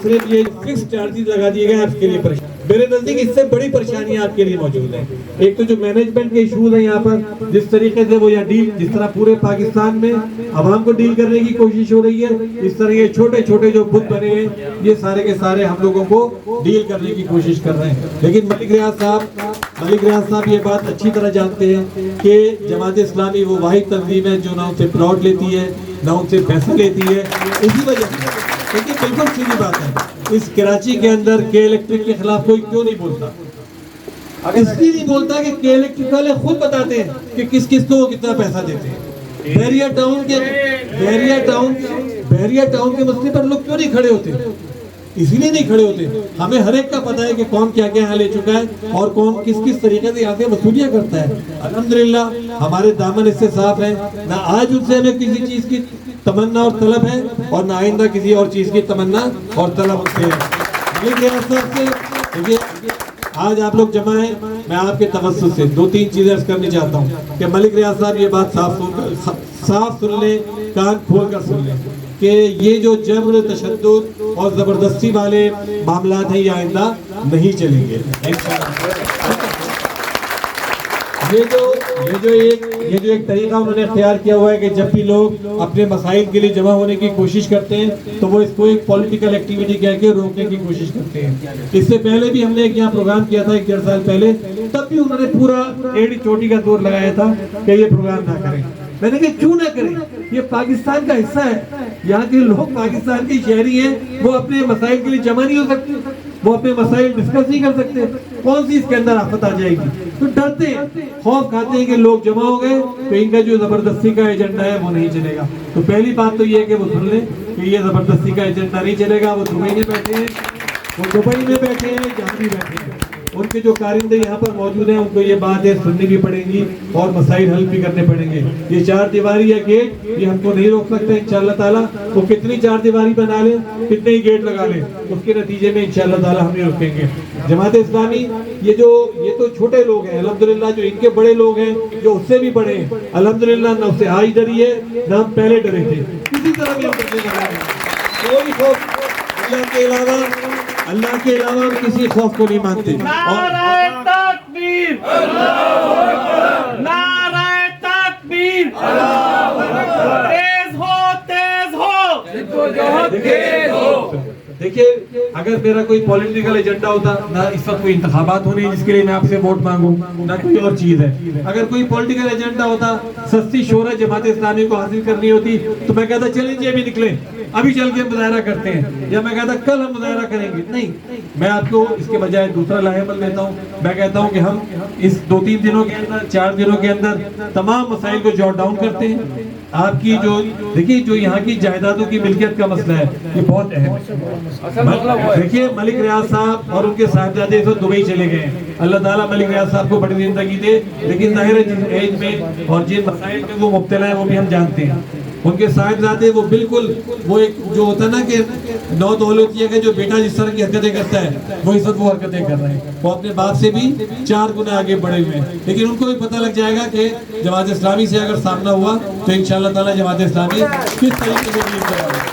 सिर्फ ये फिक्स चार्जेस लगा दिए गए आपके लिए परेशान। मेरे नजदीक इससे बड़ी परेशानियां आपके लिए मौजूद हैं। एक तो जो मैनेजमेंट के इशूज हैं यहाँ पर, जिस तरीके से वो यहाँ डील, जिस तरह पूरे पाकिस्तान में आवाम को डील करने की कोशिश हो रही है, इस तरह ये छोटे छोटे जो बुत बने हैं ये सारे के सारे हम लोगों को डील करने की कोशिश कर रहे हैं। लेकिन मलिक रियाज साहब ये बात अच्छी तरह जानते हैं कि जमात इस्लामी वो वाहिद तंजीम है जो ना उनसे प्लॉट लेती है ना उनसे पैसा लेती है। इसी वजह से लेकिन बिल्कुल सीधी बात है, इस कराची के अंदर के इलेक्ट्रिक के खिलाफ कोई क्यों नहीं बोलता? इसलिए नहीं बोलता कि के इलेक्ट्रिक वाले खुद बताते हैं कि किस किस को कितना पैसा देते हैं। बहरिया टाउन के मसले पर लोग क्यों नहीं खड़े होते? इसलिए नहीं खड़े होते, हमें हर एक का पता है कि कौन क्या क्या यहाँ ले चुका है और कौन किस किस तरीके से यहाँ से वसूलियाँ करता है। अल्हम्दुलिल्लाह हमारे दामन इससे साफ है, ना आज उनसे हमें किसी चीज की तमन्ना और तलब है और ना आइंदा किसी और चीज की तमन्ना और तलब उनसे है। देखिए आज आप लोग जमा हैं, मैं आपके तवज्जुह से 2-3 चीजें अर्ज करनी चाहता हूँ कि मलिक रियाज साहब ये बात साफ सुन ले, कान खोल कर सुन ले कि ये जो जबर, तशद्दुद और जबरदस्ती वाले मामलात हैं ये आइंदा नहीं चलेंगे। ये जो एक तरीका उन्होंने इख्तियार किया हुआ है कि जब भी लोग अपने मसाइल के लिए जमा होने की कोशिश करते हैं तो वो इसको एक पॉलिटिकल एक्टिविटी कह के रोकने की कोशिश करते हैं। इससे पहले भी हमने एक यहाँ प्रोग्राम किया था 1-1.5 साल पहले, तब भी उन्होंने पूरा एड़ी चोटी का दौर लगाया था कि ये प्रोग्राम ना करें। मैंने कहा क्यों ना करें, ये पाकिस्तान का हिस्सा है, यहाँ के लोग पाकिस्तान के शहरी हैं, वो अपने मसाइल के लिए जमा नहीं हो सकते, वो अपने मसाइल डिस्कस नहीं कर सकते, कौन सी इसके अंदर आफत आ जाएगी? तो डरते हैं, खौफ खाते हैं कि लोग जमा हो गए तो इनका जो जबरदस्ती का एजेंडा है वो नहीं चलेगा। तो पहली बात तो ये है कि वो सुन लें कि ये जबरदस्ती का एजेंडा नहीं चलेगा। वो दुबई में बैठे हैं, जहाँ भी बैठे हैं, उनके जो कारिंदे यहाँ पर मौजूद हैं उनको ये बात है सुननी भी पड़ेगी और मसाइल हल भी करने पड़ेंगे। ये 4 दीवारी या गेट ये हमको नहीं रोक सकते इंशाअल्लाह ताला। वो कितनी 4 दीवारी बना ले, कितने ही गेट लगा ले, उसके नतीजे में इंशाअल्लाह ताला हम नहीं रोकेंगे। जमात इस्लामी ये तो छोटे लोग हैं, अल्हम्दुलिल्लाह जो इनके बड़े लोग हैं जो उससे भी बड़े हैं, अल्हम्दुलिल्लाह न उससे आज डरी है न हम पहले डरे थे, किसी तरह भी हम डरने लगे। कोई खौफ अल्लाह के अलावा अल्लाह के अलावा हम किसी खौफ को नहीं मानते। नाराए तकबीर, नाराए तकबीर, तेज हो, तेज हो, तेज हो। देखिए, अगर मेरा कोई पॉलिटिकल एजेंडा होता ना, इस वक्त कोई इंतखाबात होने जिसके लिए मैं आपसे वोट मांगूं, ना कोई और चीज है। अगर कोई पॉलिटिकल एजेंडा होता, सस्ती शोहरत जमात इस्लामी को हासिल करनी होती, तो मैं कहता चलें जी अभी निकले, अभी चल के मुजाहरा करते हैं, या मैं कहता कल हम मुजाहरा करेंगे। नहीं, मैं आपको इसके बजाय दूसरा लाहेमल लेता हूँ। मैं कहता हूँ कि हम इस 2-3 दिनों के अंदर, 4 दिनों के अंदर तमाम मसाइल को जॉट डाउन करते हैं। आपकी जो देखिए, जो यहाँ की जायदादों की मिल्कियत का मसला है, ये बहुत अहम है। देखिए, मलिक रियाज साहब और उनके साहबजादे इस वक्त दुबई चले गए हैं। अल्लाह ताला मलिक रियाज साहब को बड़ी जिंदगी दे, लेकिन जाहिर है जिस एज में और जिन मसाइल में वो मुब्तला है वो भी हम जानते हैं। उनके साहिबजादे वो बिल्कुल वो एक जो होता है ना कि नौ दौलतिया का जो बेटा जिस तरह की हरकतें करता है, वो इस वक्त वो हरकतें कर रहे हैं। वो अपने बाप से भी 4 गुना आगे बढ़े हुए हैं। लेकिन उनको भी पता लग जाएगा कि जमात इस्लामी से अगर सामना हुआ तो इंशाअल्लाह ताला जमात इस्लामी किस तरीके से डील करेगी।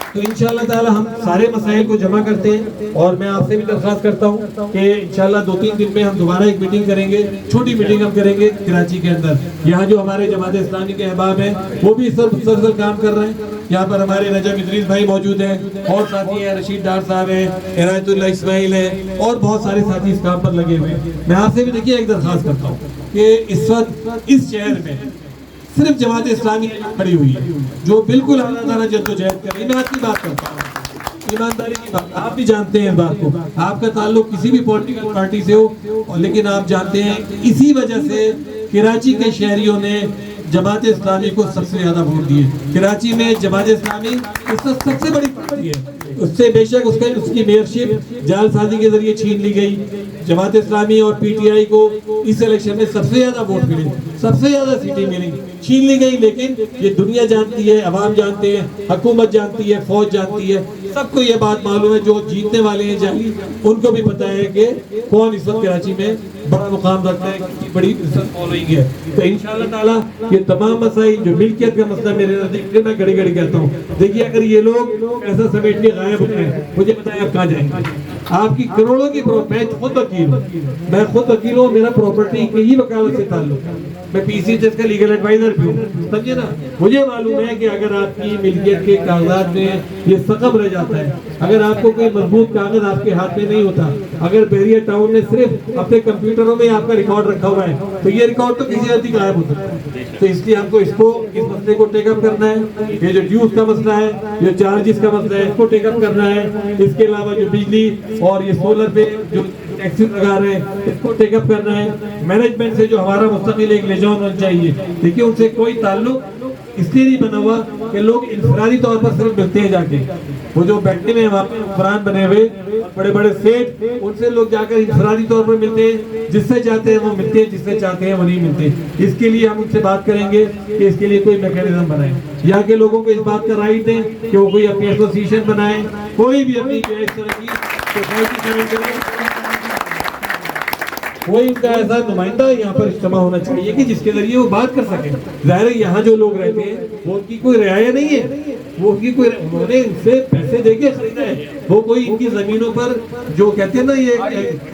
तो इंशाअल्लाह ताला हम सारे मसाइल को जमा करते हैं, और मैं आपसे भी दरख्वास्त करता हूँ कि इंशाअल्लाह 2-3 दिन में हम दोबारा एक मीटिंग करेंगे, छोटी मीटिंग हम करेंगे कराची के अंदर। यहाँ जो हमारे जमात इस्लामी के अहबाब हैं वो भी इस मुसलसल काम कर रहे हैं। यहाँ पर हमारे नजम इदरीस भाई मौजूद हैं, और साथी हैं, रशीद डार साहब हैं, इनायतुल्लाह इस्माइल हैं, और बहुत सारे साथी इस काम पर लगे हुए हैं। मैं आपसे भी देखिए एक दरख्वास्त करता हूँ कि इस वक्त इस शहर में सिर्फ जमात इस्लामी खड़ी हुई है जो बिल्कुल आला जद्दोजहद कर रही है। मैं आपकी बात करता हूँ, ईमानदारी की बात, आप भी जानते हैं इस बात को। आपका ताल्लुक किसी भी पॉलिटिकल पार्टी से हो, लेकिन आप जानते हैं इसी वजह से कराची के शहरियों ने जमात इस्लामी को सबसे ज्यादा वोट दिए। कराची में जमात इस्लामी इस वक्त सबसे बड़ी पार्टी है। उससे बेशक उसकी मेयरशिप जालसाजी के जरिए छीन ली गई। जमात इस्लामी और पीटीआई को इस इलेक्शन में सबसे ज्यादा वोट मिले, सबसे ज्यादा सीटें मिली, छीन ली गई। लेकिन ये दुनिया जानती है, अवाम जानते हैं, हुकूमत जानती है, फौज जानती है, सबको ये बात मालूम है। जो जीतने वाले हैं जाली, उनको भी पता है कि कौन इस वक्त कराची में बड़ा मुकाम रखता है, कितनी बड़ी इज्जत फॉलोइंग है। तो इंशाअल्लाह ताला ये तमाम मसाइल जो मिल्कियत का मसला मेरे नजदीक, मैं घड़ी घड़ी कहता हूँ, देखिए अगर ये लोग ऐसा समेट के गायब हो गए, मुझे बताएं आप कहाँ जाएंगे। आपकी करोड़ों की मैं खुद वकील हूँ, मेरा प्रॉपर्टी की ही वकालत से ताल्लुक है। मैं पीसीएचएस का लीगल एडवाइजर भी हूँ, समझे ना। मुझे मालूम है कि अगर आपकी मिल्कियत के कागजात में ये सकम रह जाता है, अगर आपको कोई मजबूत कागज आपके हाथ में नहीं होता, अगर बहरिया टाउन ने सिर्फ अपने कंप्यूटरों में आपका रिकॉर्ड रखा हुआ है, तो ये रिकॉर्ड तो किसी जल्दी गायब हो सकता है। तो इसलिए हमको इस मसले को टेकअप करना है। ये जो ड्यूज का मसला है, ये चार्जेस का मसला है, इसको टेकअप करना है। इसके अलावा जो बिजली और ये सोलर पे जो टैक्सेस लगा रहे हैं, इसको टेकअप करना है। मैनेजमेंट से जो हमारा मुस्तकिल एक लिजान होना चाहिए। देखिए, उनसे कोई ताल्लुक इसलिए नहीं बना हुआ कि लोग इंफरादी तौर पर सिर्फ मिलते हैं जाके। वो जो बैठने में फरान बने हुए बड़े बड़े सेठ, उनसे लोग जाकर इंफरादी तौर पर मिलते हैं। जिससे चाहते हैं वो मिलते हैं, जिससे चाहते हैं वो नहीं मिलते। इसके लिए हम उनसे बात करेंगे कि इसके लिए कोई मैकेनिज्म बनाए। यहाँ के लोगों को इस बात का राइट दें कि वो कोई अपनी एसोसिएशन बनाए, कोई भी अपनी इस तरह की सोसाइटी ज्वाइन करे। कोई उनका ऐसा नुमाइंदा यहाँ पर इज्तिमा होना चाहिए कि जिसके जरिए वो बात कर सके। जाहिर है यहाँ जो लोग रहते हैं वो उनकी कोई रियाया नहीं है, वो उनकी कोई, उन्होंने इनसे पैसे देके खरीदा है। वो कोई इनकी जमीनों पर जो कहते हैं ना, ये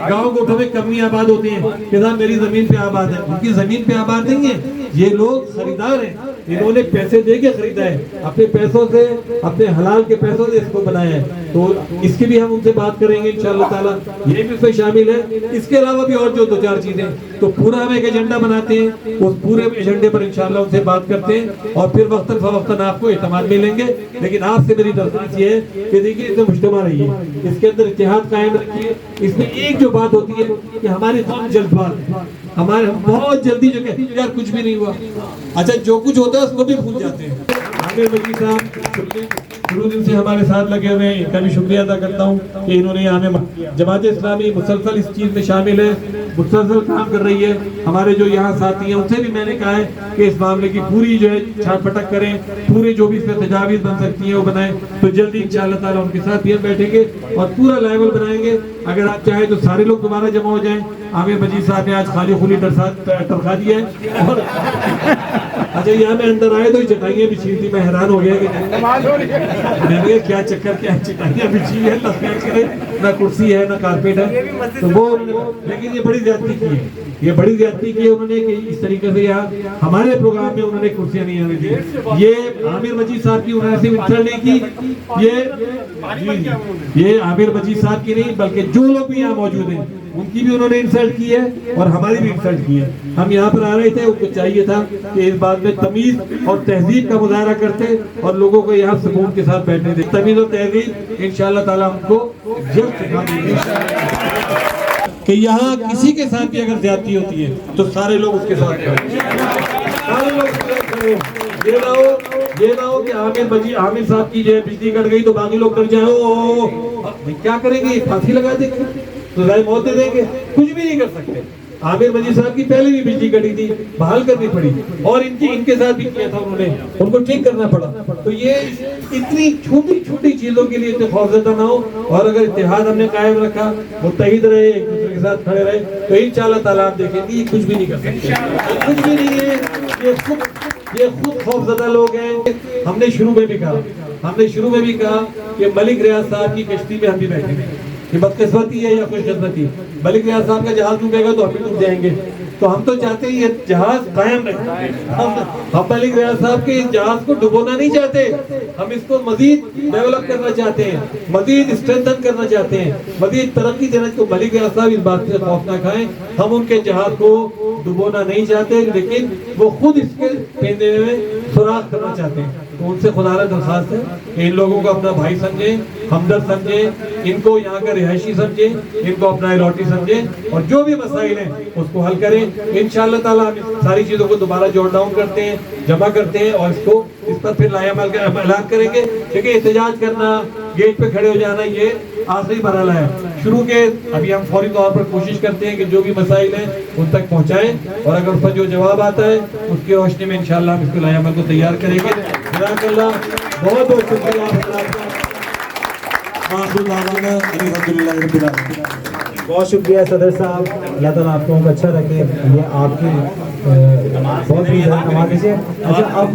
गांव गोठों में कमी आबाद होती है कि साहब मेरी जमीन पे आबाद है, उनकी जमीन पे आबाद नहीं है। ये लोग खरीदार हैं, इन्होंने पैसे देके खरीदा है, अपने पैसों से, अपने हलाल के पैसों से इसको बनाया है। तो इसकी भी हम उनसे बात करेंगे इंशाअल्लाह ताला, ये भी उसमें शामिल है। इसके अलावा भी और जो 2-4 चीजें, तो पूरा हम एक एजेंडा बनाते हैं, उस पूरे एजेंडे पर इंशाअल्लाह उनसे बात करते हैं, और फिर वक्तन फवक्तन आपको एतमाद मिलेंगे। लेकिन आपसे मेरी दरख्वास्त ये है कि देखिए इसमें मुज्तमा रहिए, इसके अंदर इत्तेहाद कायम रखिए। इसमें एक जो बात होती है कि हमारे बहुत जल्दबाज, हमारे हम बहुत जल्दी जो कहते हैं यार कुछ भी नहीं हुआ, अच्छा जो कुछ होता है उसको भी भूल जाते हैं। आमिर वजी साहब शुरू दिन से हमारे साथ लगे हुए हैं, इनका भी शुक्रिया अदा करता हूँ कि इन्होंने हमें, जमात इस्लामी मुसलसल इस चीज़ में शामिल है मुसलसल काम कर रही है। हमारे जो यहाँ साथी हैं उनसे भी मैंने कहा है कि इस मामले की पूरी जो है छाट पटक करें, पूरे जो भी इसमें तजावीज़ बन सकती हैं वो बनाएं। तो जल्दी इंशाअल्लाह ताला उनके साथ भी हम बैठेंगे और पूरा लेवल बनाएंगे। अगर आप चाहें तो सारे लोग दोबारा जमा हो जाएं। आमिर मजीद साहब ने आज खाली खुली टरखा दिया है और अच्छा यहाँ में अंदर आए तो ये चटाइयाँ बिछी थी, मैं हैरान हो गया कि मैंने कहा क्या चक्कर, क्या चटाइयाँ बिछी है, ना कुर्सी है ना कारपेट है। तो वो लेकिन ये बड़ी ज्यादती की है, ये बड़ी ज्यादती की है उन्होंने कि इस तरीके से यहाँ हमारे प्रोग्राम में उन्होंने कुर्सियाँ नहीं आने दी। ये आमिर मजीद साहब की उन्होंने सिर्फ इंसल्ट नहीं की, ये आमिर मजीद साहब की नहीं बल्कि जो लोग भी यहाँ मौजूद हैं उनकी भी उन्होंने इंसल्ट की है और हमारी भी इंसल्ट की है। हम यहाँ पर आ रहे थे, उनको चाहिए था कि इस बात में तमीज और तहजीब का मुजाहरा करते और लोगों को यहाँ सुकून के साथ बैठने दे। तमीज और तहजीब इंशाअल्लाह ताला हमको जल्द सिखा देंगे कि यहाँ किसी के साथ भी अगर ज्यादती होती है तो सारे लोग उसके साथ सारे लोग ये ना हो कि आमिर साहब की जो है बिजली कट गई तो बाकी लोग कर जाए क्या करेंगे, फांसी लगा देंगे, सजाए मौत दे देंगे, कुछ भी नहीं कर सकते। आमिर मजीद साहब की पहले भी बिजली कटी थी, बहाल करनी पड़ी और इनके साथ भी किया था उन्होंने, उनको ठीक करना पड़ा। तो ये इतनी छोटी छोटी चीजों के लिए इतने खौफजदा ना हो और अगर इत्तेहाद हमने कायम रखा, मुत्तहिद रहे, एक दूसरे के साथ खड़े रहे तो इंशाअल्लाह ताला आप देखेंगे ये कुछ भी नहीं कर सकते, कुछ भी नहीं है। ये खुद खौफजदा लोग हैं। हमने शुरू में भी कहा कि मलिक रियाज साहब की कश्ती में हम भी बैठेंगे। ये बदकिस्मती है या खुशकिस्मती, मलिक रियाज साहब का जहाज डूबेगा तो हम भी डूब जाएंगे। तो हम तो चाहते हैं ये जहाज कायम रहे। हम मलिक रियाज साहब के जहाज को डुबोना नहीं चाहते, हम इसको मजीद डेवलप करना चाहते हैं, मजीद स्ट्रेंथन करना चाहते हैं, मजीद तरक्की देना। तो मलिक रियाज साहब इस बात से खौफ ना खाएं, हम उनके जहाज को डुबोना नहीं चाहते, लेकिन वो खुद इसके पेंदे में सुराख करना चाहते हैं। तो उनसे खुदारा दरखास्त है कि इन लोगों को अपना भाई समझें, हमदर्द समझें, इनको यहाँ का रिहायशी समझें, इनको अपना इलाटी समझें और जो भी मसाइल हैं उसको हल करें। इंशाअल्लाह ताला हम इस सारी चीज़ों को दोबारा जोड़ डाउन करते हैं, जमा करते हैं और इस पर फिर लायामल का ऐलान करेंगे। क्योंकि एहतजाज करना, गेट पे खड़े हो जाना ये आखिरी मरहला है। शुरू के अभी हम फौरी तौर पर कोशिश करते हैं कि जो भी मसाइल हैं उन तक पहुँचाएं और अगर उस पर जो जवाब आता है उसकी रोशनी में इंशाअल्लाह हम इसको लायामल को तैयार करेंगे। बहुत बहुत शुक्रिया। बहुत शुक्रिया सदर साहब, अल्लाह ताला आप लोगों को अच्छा रखे। ये आपकी बहुत ही नवाज़िश है। अच्छा अब